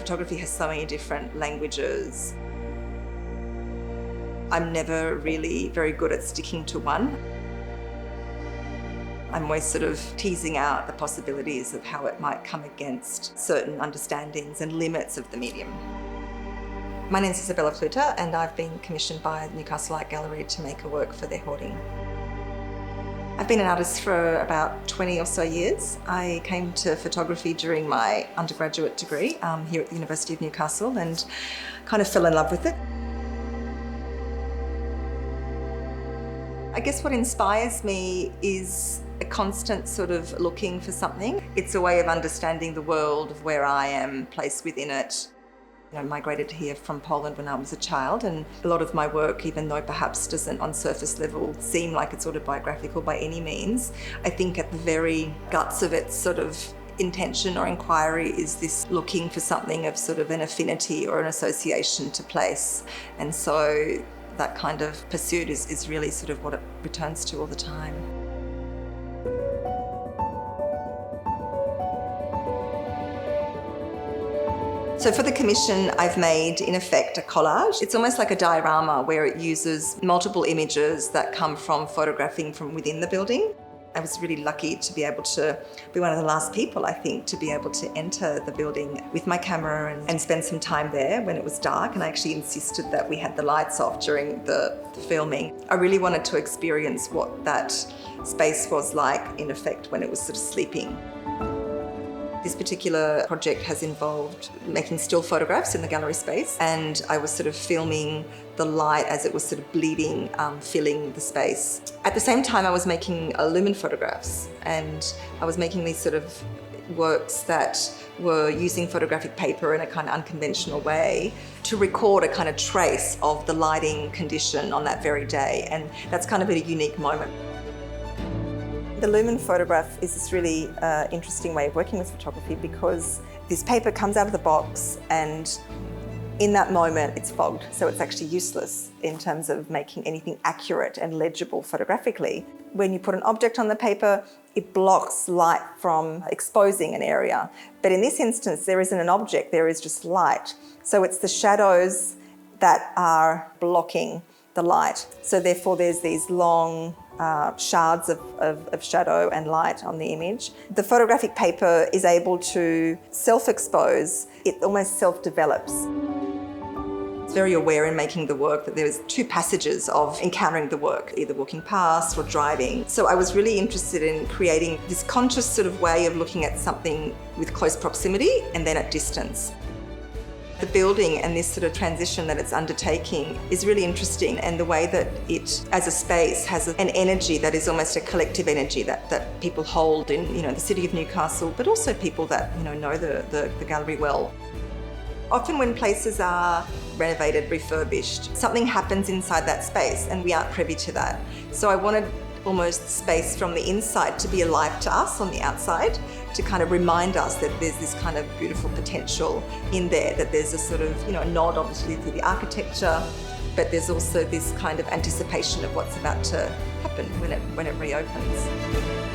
photography has so many different languages. I'm never really very good at sticking to one. I'm always sort of teasing out the possibilities of how it might come against certain understandings and limits of the medium. My name's Izabela Pluta, and I've been commissioned by the Newcastle Art Gallery to make a work for their hoarding. I've been an artist for about 20 or so years. I came to photography during my undergraduate degree here at the University of Newcastle and kind of fell in love with it. I guess what inspires me is a constant sort of looking for something. It's a way of understanding the world, of where I am placed within it. I migrated here from Poland when I was a child, and a lot of my work, even though perhaps doesn't on surface level seem like it's autobiographical by any means, I think at the very guts of its sort of intention or inquiry is this looking for something of sort of an affinity or an association to place. And so that kind of pursuit is really sort of what it returns to all the time. So for the commission, I've made, in effect, a collage. It's almost like a diorama where it uses multiple images that come from photographing from within the building. I was really lucky to be able to be one of the last people, I think, to be able to enter the building with my camera and spend some time there when it was dark. And I actually insisted that we had the lights off during the filming. I really wanted to experience what that space was like, in effect, when it was sort of sleeping. This particular project has involved making still photographs in the gallery space, and I was sort of filming the light as it was sort of bleeding, filling the space. At the same time, I was making Laman photographs, and I was making these sort of works that were using photographic paper in a kind of unconventional way to record a kind of trace of the lighting condition on that very day, and that's kind of a unique moment. The Laman photograph is this really interesting way of working with photography, because this paper comes out of the box and in that moment it's fogged, so it's actually useless in terms of making anything accurate and legible photographically. When you put an object on the paper, it blocks light from exposing an area. But in this instance, there isn't an object, there is just light. So it's the shadows that are blocking the light. So therefore there's these long shards of shadow and light on the image. The photographic paper is able to self-expose, it almost self-develops. I was very aware in making the work that there was two passages of encountering the work, either walking past or driving. So I was really interested in creating this conscious sort of way of looking at something with close proximity and then at distance. The building and this sort of transition that it's undertaking is really interesting, and the way that it, as a space, has an energy that is almost a collective energy that people hold in, the City of Newcastle, but also people that, know the gallery well. Often when places are renovated, refurbished, something happens inside that space and we aren't privy to that. So I wanted almost space from the inside to be alive to us on the outside, to kind of remind us that there's this kind of beautiful potential in there, that there's a sort of, a nod obviously to the architecture, but there's also this kind of anticipation of what's about to happen when it reopens.